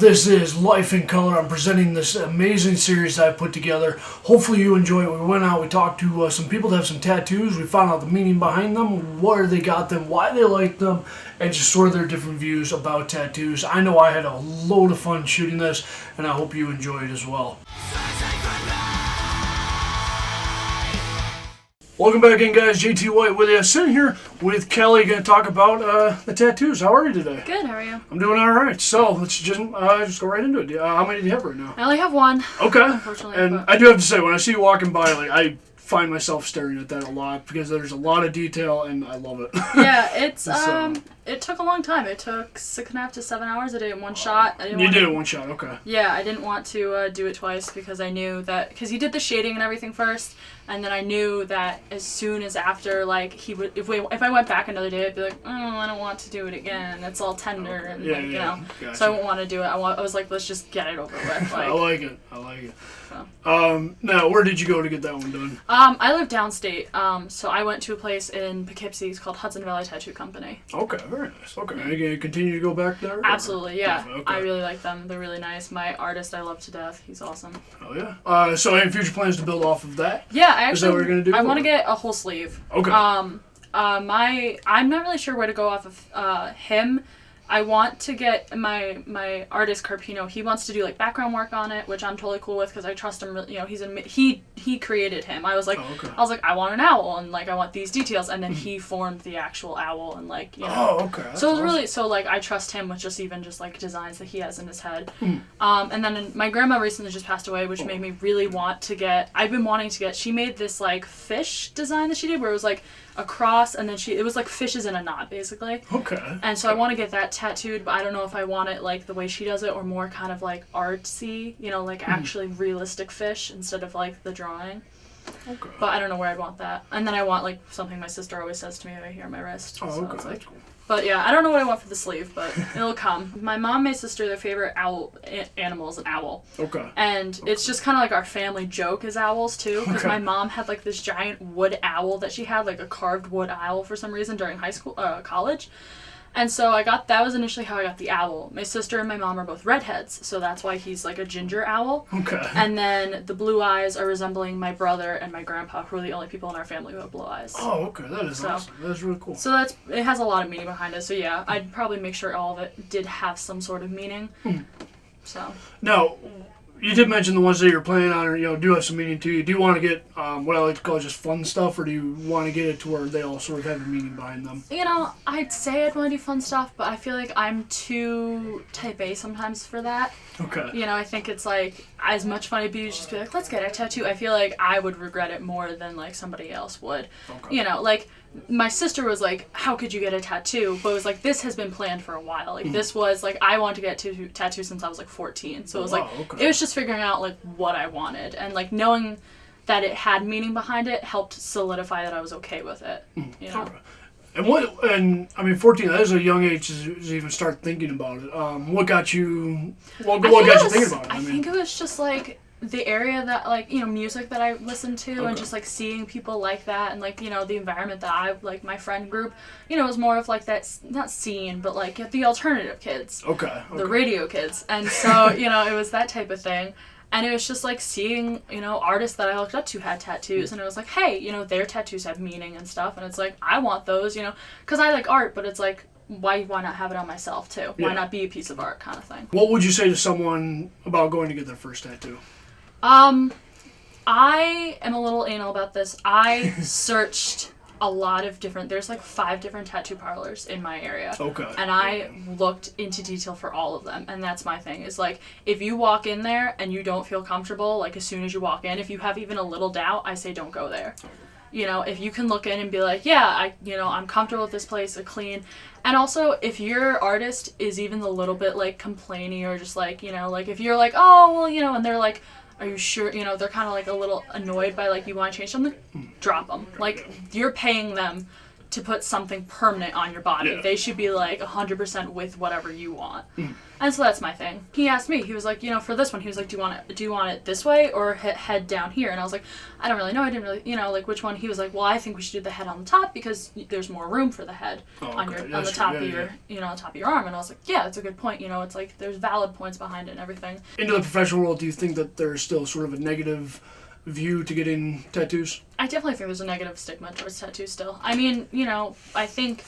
This is Life in Color. I'm presenting this amazing series I put together. Hopefully you enjoy it. We went out, we talked to some people that have some tattoos. We found out the meaning behind them, where they got them, why they like them, and just sort of their different views about tattoos. I know I had a load of fun shooting this, and I hope you enjoy it as well. Welcome back in, guys. JT White with you. Sitting here with Kelly, going to talk about the tattoos. How are you today? Good, how are you? I'm doing all right. So let's just go right into it. How many do you have right now? I only have one. Okay. Unfortunately. And but... I do have to say, when I see you walking by, I find myself staring at that a lot because there's a lot of detail and I love it. Yeah, it's it took a long time. It took 6.5 to 7 hours. I did it in one shot. You did it in one shot, okay. Yeah, I didn't want to do it twice because I knew that he did the shading and everything first, and then I knew that as soon as after he would if I went back another day I'd be like, oh, I don't want to do it again. It's all tender and you know. Gotcha. So I wouldn't want to do it. I was like, let's just get it over with. I like it. So. Now, where did you go to get that one done? I live downstate, so I went to a place in Poughkeepsie. It's called Hudson Valley Tattoo Company. Okay, very nice. Okay, are you going to continue to go back there? Absolutely, yeah. Okay. I really like them. They're really nice. My artist I love to death. He's awesome. Oh, yeah. So any future plans to build off of that? Yeah, Is that what you're going to do? I want to get a whole sleeve. Okay. I'm not really sure where to go off of him. I want to get my artist Carpino. He wants to do background work on it, which I'm totally cool with because I trust him. You know, he created him. I was like, I want an owl and I want these details, and then he formed the actual owl and you know. Oh, okay. That's so it was awesome. Really I trust him with just designs that he has in his head. And then my grandma recently just passed away, which made me really want to get. I've been wanting to get. She made this fish design that she did, where it was a cross, and then it was fishes in a knot, basically. Okay. And so I want to get that tattooed, but I don't know if I want it the way she does it, or more kind of artsy, you know, actually realistic fish instead of the drawing. Okay. But I don't know where I'd want that. And then I want something my sister always says to me right here on my wrist. Oh, so okay. It's That's cool. But yeah, I don't know what I want for the sleeve, but it'll come. My mom and my sister, their favorite animal is an owl. Okay. And it's just kind of our family joke is owls too, because my mom had this giant wood owl that she had, a carved wood owl for some reason during college. And so that was initially how I got the owl. My sister and my mom are both redheads, so that's why he's a ginger owl. Okay. And then the blue eyes are resembling my brother and my grandpa, who are the only people in our family who have blue eyes. Oh, okay. That is awesome. That's really cool. So it has a lot of meaning behind it. So yeah, I'd probably make sure all of it did have some sort of meaning. So. Now, you did mention the ones that you're planning on, do have some meaning to you. Do you want to get what I like to call just fun stuff, or do you want to get it to where they all sort of have a meaning behind them? I'd say I'd want to do fun stuff, but I feel like I'm too type A sometimes for that. Okay. I think it's as much fun it'd be to just be let's get a tattoo. I feel like I would regret it more than somebody else would. Okay. My sister was how could you get a tattoo? But it was this has been planned for a while. This was I wanted to get a tattoo since I was 14. So it was it was just figuring out what I wanted, and knowing that it had meaning behind it helped solidify that I was okay with it. You know. Okay. And 14, that is a young age to even start thinking about it. What got you thinking about it? I think it was just the area that music that I listened to, and just seeing people like that, and the environment that I my friend group, it was more of that, not scene, but the alternative kids. Okay. The radio kids. And so, it was that type of thing. And it was just seeing, artists that I looked up to had tattoos, and it was hey, their tattoos have meaning and stuff, and it's I want those, because I like art, but it's why not have it on myself too? Why not be a piece of art kind of thing? What would you say to someone about going to get their first tattoo? I am a little anal about this. I searched a lot of there's 5 different tattoo parlors in my area. Okay. And I looked into detail for all of them, and that's my thing, is if you walk in there and you don't feel comfortable, as soon as you walk in, if you have even a little doubt, I say don't go there. If you can look in and be I'm comfortable with this place, it's clean. And also, if your artist is even a little bit complaining, or just if you're oh, well, and they're are you sure? They're kind of a little annoyed by you want to change something. Drop them. You're paying them to put something permanent on your body. Yeah. They should be like 100% with whatever you want. And so that's my thing. He asked me, he was like, for this one, he was like, do you want it this way or head down here? And I was like, I don't really know. I didn't really, like which one. He was like, well, I think we should do the head on the top because there's more room for the head on the top of your, on the top of your arm. And I was like, yeah, that's a good point. It's like there's valid points behind it and everything. Into the professional world, do you think that there's still sort of a negative view to getting tattoos? I definitely think there's a negative stigma towards tattoos still. I mean, I think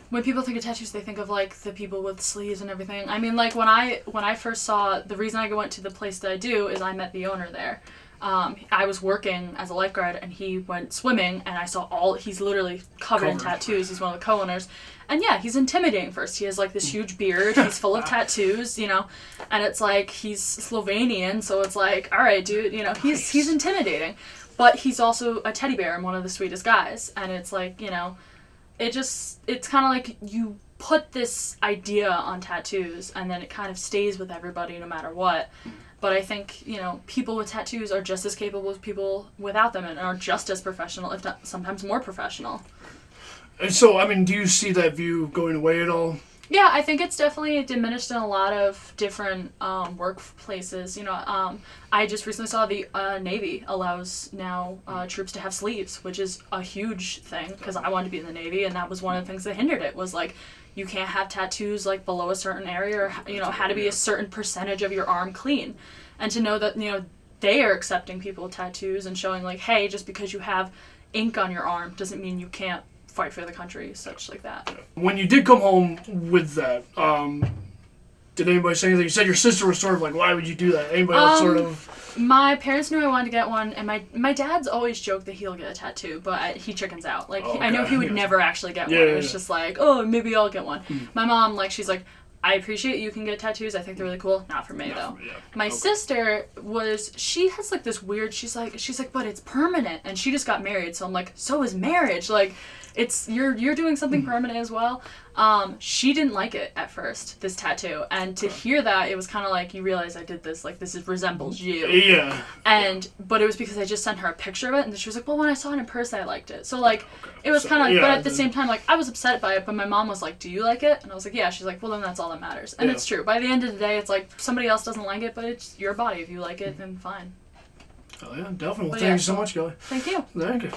when people think of tattoos, they think of like the people with sleeves and everything. I mean, like when I first saw, the reason I went to the place that I do is I met the owner there. I was working as a lifeguard and he went swimming and I saw he's literally covered in tattoos. He's one of the co-owners. And yeah, he's intimidating first. He has like this huge beard. He's full of tattoos, and it's like he's Slovenian. So it's like, all right, dude, he's intimidating. But he's also a teddy bear and one of the sweetest guys. And it's like, it's kind of like you put this idea on tattoos and then it kind of stays with everybody no matter what. But I think, people with tattoos are just as capable as people without them and are just as professional, if not sometimes more professional. And so, I mean, do you see that view going away at all? Yeah, I think it's definitely diminished in a lot of different workplaces. I just recently saw the Navy allows now troops to have sleeves, which is a huge thing because I wanted to be in the Navy, and that was one of the things that hindered it was like you can't have tattoos like below a certain area or had to be a certain percentage of your arm clean. And to know that they are accepting people with tattoos and showing like, hey, just because you have ink on your arm doesn't mean you can't fight for the country, such like that. When you did come home with that, did anybody say anything? You said your sister was sort of like, why would you do that? Anybody else sort of? My parents knew I wanted to get one, and my dad's always joked that he'll get a tattoo, but he chickens out. Like, I know he would never actually get one. It was just like, oh, maybe I'll get one. My mom, she's like, I appreciate you can get tattoos. I think they're really cool. Not for me, though. My sister she has, like, this weird, she's like, but it's permanent. And she just got married, so I'm like, so is marriage. Like, you're doing something permanent as well. She didn't like it at first, this tattoo. And to hear that, it was kind of like, you realize I did this, like, resembles you. Yeah. But it was because I just sent her a picture of it, and she was like, well, when I saw it in person, I liked it. So, like, it was kind of like, but at the same time, like, I was upset by it, but my mom was like, do you like it? And I was like, yeah. She's like, well, then that's all that matters. And it's true. By the end of the day, it's like, somebody else doesn't like it, but it's your body. If you like it, then fine. Oh, yeah, definitely. Well, thank you so much, Kelly. Thank you. Thank you.